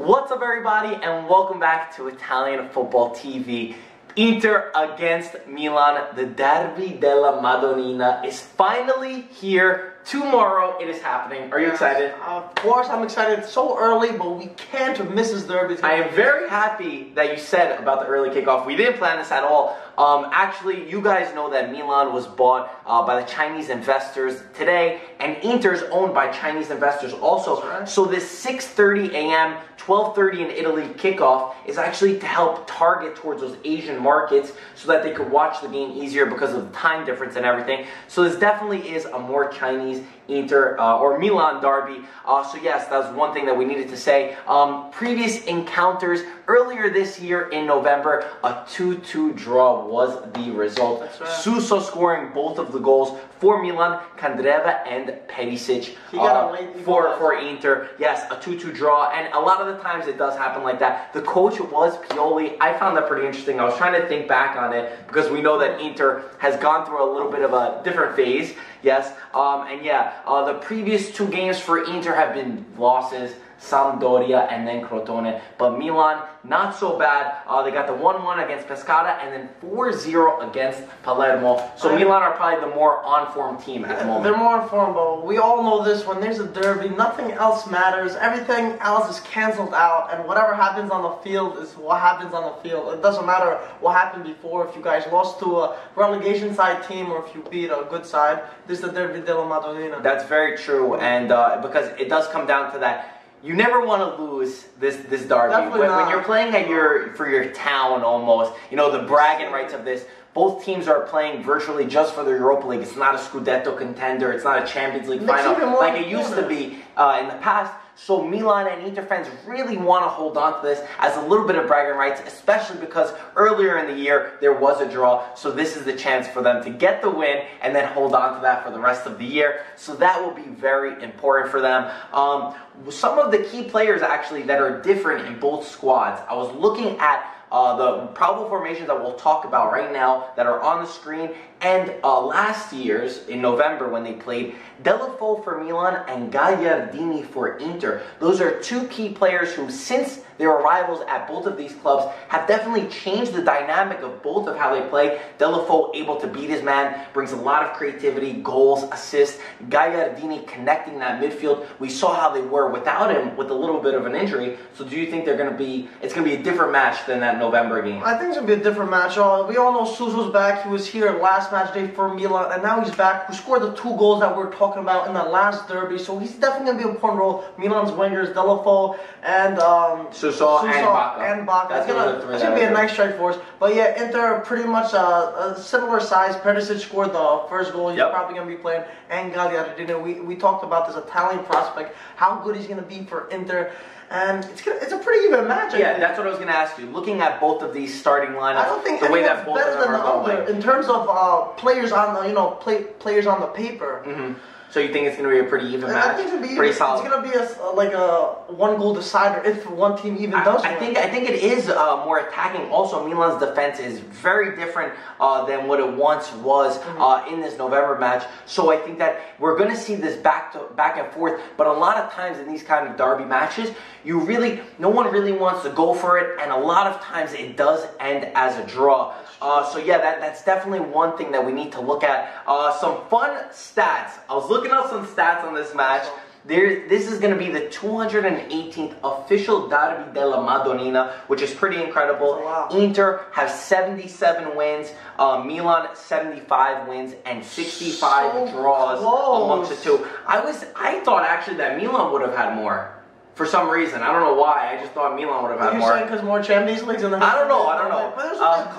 What's up, everybody, and welcome back to Italian Football TV. Inter against Milan. The Derby della Madonnina is finally here. Tomorrow it is happening. Are you excited? Of course I'm excited. It's so early, but we can't miss this derby. I am very happy that you said about the early kickoff. We didn't plan this at all. Actually, you guys know that Milan was bought by the Chinese investors today, and Inter's owned by Chinese investors also. Right. So this 6:30 a.m., 12:30 in Italy kickoff is actually to help target towards those Asian markets so that they could watch the game easier because of the time difference and everything. So this definitely is a more Chinese Inter or Milan derby. So yes, that was one thing that we needed to say. Previous encounters earlier this year in November, a 2-2 draw was the result. That's right. Suso scoring both of the goals for Milan, Candreva and Perisic for Inter. Yes, a 2-2 draw, and a lot of the times it does happen like that. The coach was Pioli. I found that pretty interesting. I was trying to think back on it because we know that Inter has gone through a little bit of a different phase. Yes, and yeah, the previous two games for Inter have been losses, Sampdoria and then Crotone, but Milan, not so bad. They got the 1-1 against Pescara and then 4-0 against Palermo. So Milan are probably the more on-form team at the moment. They're more on-form, but we all know this. When there's a derby, nothing else matters. Everything else is canceled out, and whatever happens on the field is what happens on the field. It doesn't matter what happened before. If you guys lost to a relegation side team or if you beat a good side, this is the Derby della Madonnina. That's very true, and because it does come down to that. You never want to lose this derby. When you're playing at for your town almost, you know, the bragging rights of this. Both teams are playing virtually just for the Europa League. It's not a Scudetto contender. It's not a Champions League final like it used to be in the past. So Milan and Inter fans really want to hold on to this as a little bit of bragging rights, especially because earlier in the year there was a draw. So this is the chance for them to get the win and then hold on to that for the rest of the year. So that will be very important for them. Some of the key players actually that are different in both squads. I was looking at the probable formations that we'll talk about right now that are on the screen, and last year's in November when they played, Delafo for Milan and Gagliardini for Inter. Those are two key players who, since their arrivals at both of these clubs, have definitely changed the dynamic of both of how they play. Delafo able to beat his man, brings a lot of creativity, goals, assists. Gagliardini connecting that midfield. We saw how they were without him with a little bit of an injury. So do you think it's going to be a different match than that November game? I think it's going to be a different match. We all know Suso's back. He was here last match day for Milan, and now he's back. Who scored the two goals that we're talking about in the last derby? So he's definitely going to be an important role. Milan's wingers, Delafo and Suso and Bacca. It's gonna be a nice strike force. But yeah, Inter pretty much a similar size. Perisic scored the first goal. He's probably gonna be playing. And Gagliardini. We talked about this Italian prospect, how good he's gonna be for Inter. And it's a pretty even match. Yeah, that's what I was going to ask you. Looking at both of these starting lineups, I don't think the way that both of them are going, in terms of players on the players on the paper. Mm-hmm. So you think it's going to be a pretty even match? I think it's going to be pretty solid. It's going to be a one-goal decider if one team even does. I think it is more attacking. Also, Milan's defense is very different than what it once was in this November match. So I think that we're going to see this back and forth. But a lot of times in these kind of derby matches, no one really wants to go for it, and a lot of times it does end as a draw. So yeah, that's definitely one thing that we need to look at. Some fun stats. I was looking up some stats on this match. This is going to be the 218th official Derby della Madonnina, which is pretty incredible. Wow. Inter has 77 wins, Milan 75 wins, and 65 draws amongst the two. I thought actually that Milan would have had more. For some reason, I don't know why. I just thought Milan would have had more. You're saying because more Champions Leagues in the I don't know. But there's a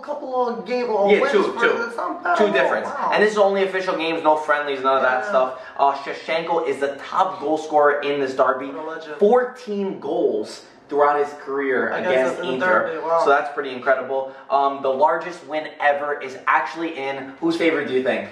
couple of games. Yeah, two difference. Wow. And this is only official games, no friendlies, none of that stuff. Shevchenko is the top goal scorer in this derby. 14 goals throughout his career against Inter. Wow. So that's pretty incredible. The largest win ever is actually in whose favor do you think?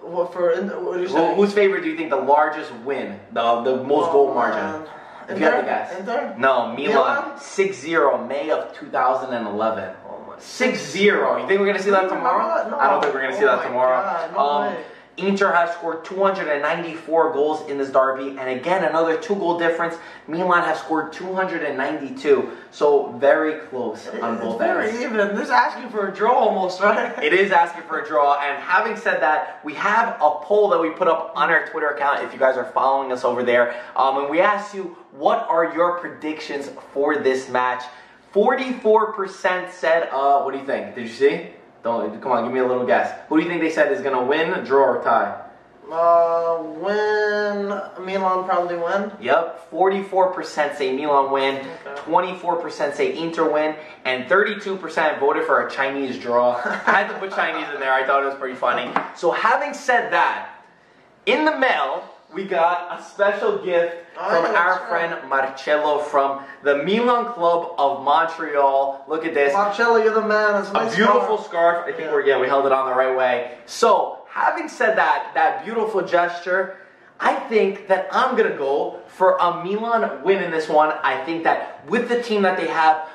What do you say? Whose favor do you think the largest win, the most goal margin? If you had to guess. Inter? No, Milan 6-0, May of 2011. 6-0. You think we're going to see that tomorrow? No. I don't think we're going to see that tomorrow. God, no way. Inter have scored 294 goals in this derby, and again, another 2-goal difference. Milan have scored 292, so very close on both ends. Very even. This is asking for a draw almost, right? It is asking for a draw, and having said that, we have a poll that we put up on our Twitter account if you guys are following us over there, and we asked you, what are your predictions for this match? 44% said, what do you think? Did you see? Come on, give me a little guess. Who do you think they said is going to win, draw, or tie? Milan probably win. Yep, 44% say Milan win, okay. 24% say Inter win, and 32% voted for a Chinese draw. I had to put Chinese in there, I thought it was pretty funny. So having said that, in the mail, we got a special gift from our friend Marcello from the Milan Club of Montreal. Look at this. Marcello, you're the man. It's a nice beautiful scarf. I think we held it on the right way. So, having said that beautiful gesture, I think that I'm going to go for a Milan win in this one. I think that with the team that they have,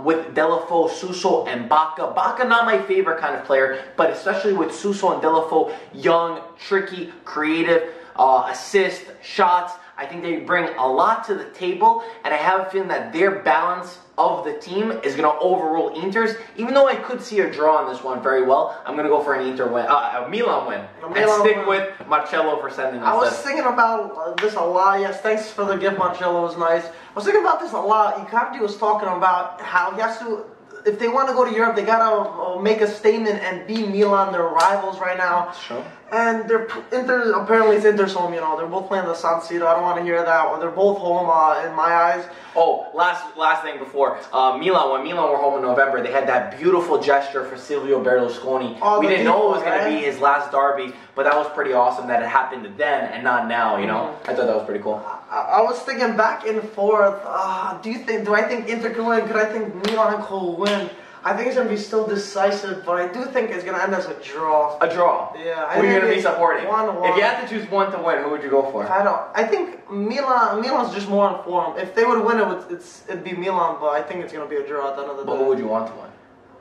with Delafo, Suso, and Bacca. Bacca, not my favorite kind of player, but especially with Suso and Delafo, young, tricky, creative, assist, shots. I think they bring a lot to the table, and I have a feeling that their balance of the team is going to overrule Inter's. Even though I could see a draw on this one very well, I'm going to go for an Inter win, a Milan win, and stick with Marcello for sending this. I was thinking about this a lot. Yes, thanks for the gift, Marcello. It was nice. I was thinking about this a lot. Icardi was talking about how he has to, if they want to go to Europe, they gotta make a statement and beat Milan. They're rivals right now. Sure. And apparently it's Inter's home, you know. They're both playing the San Siro. I don't want to hear that. They're both home in my eyes. Oh, last thing before Milan. When Milan were home in November, they had that beautiful gesture for Silvio Berlusconi. We didn't know it was going to be his last derby, but that was pretty awesome that it happened then and not now. You know, I thought that was pretty cool. I was thinking back and forth. Do I think Inter can win? Could I think Milan could win? I think it's going to be still decisive, but I do think it's going to end as a draw. A draw? Yeah. Who are you going to be supporting? 1-1. If you had to choose one to win, who would you go for? I think Milan's just more in form. If they would win it'd be Milan, but I think it's going to be a draw at the end of the day. But who would you want to win?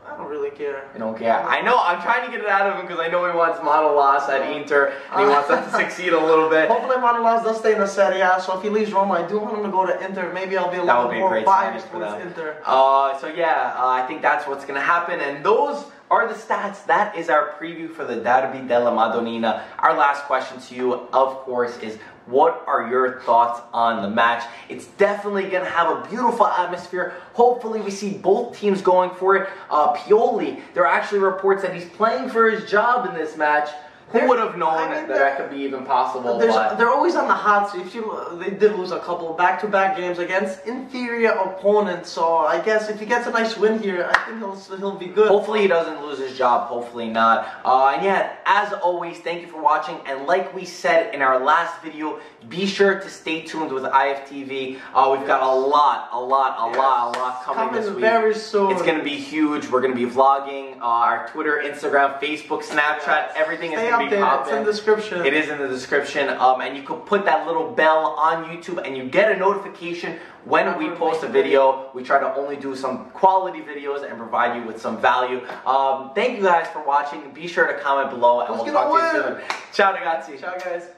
I don't really care. You don't care? I know, I'm trying to get it out of him because I know he wants Manolas at Inter, and he wants them to succeed a little bit. Hopefully Manolas does stay in the Serie A, so if he leaves Roma, I do want him to go to Inter. Maybe I'll be a little more biased towards Inter. I think that's what's going to happen, and those are the stats. That is our preview for the Derby della Madonnina. Our last question to you, of course, is what are your thoughts on the match? It's definitely going to have a beautiful atmosphere. Hopefully we see both teams going for it. Pioli, there are actually reports that he's playing for his job in this match. Who would have known that could be even possible? They're always on the hot seat. They did lose a couple back-to-back games against inferior opponents, so I guess if he gets a nice win here, I think he'll be good. Hopefully he doesn't lose his job. Hopefully not. And yeah, as always, thank you for watching. And like we said in our last video, be sure to stay tuned with IFTV. We've got a lot coming this week. Very soon. It's going to be huge. We're going to be vlogging. Our Twitter, Instagram, Facebook, Snapchat, everything is going to be popping. It's in the description. It is in the description. And you could put that little bell on YouTube and you get a notification when we post a video. We try to only do some quality videos and provide you with some value. Thank you guys for watching. Be sure to comment below and we'll talk to you soon. Ciao ragazzi. Ciao guys.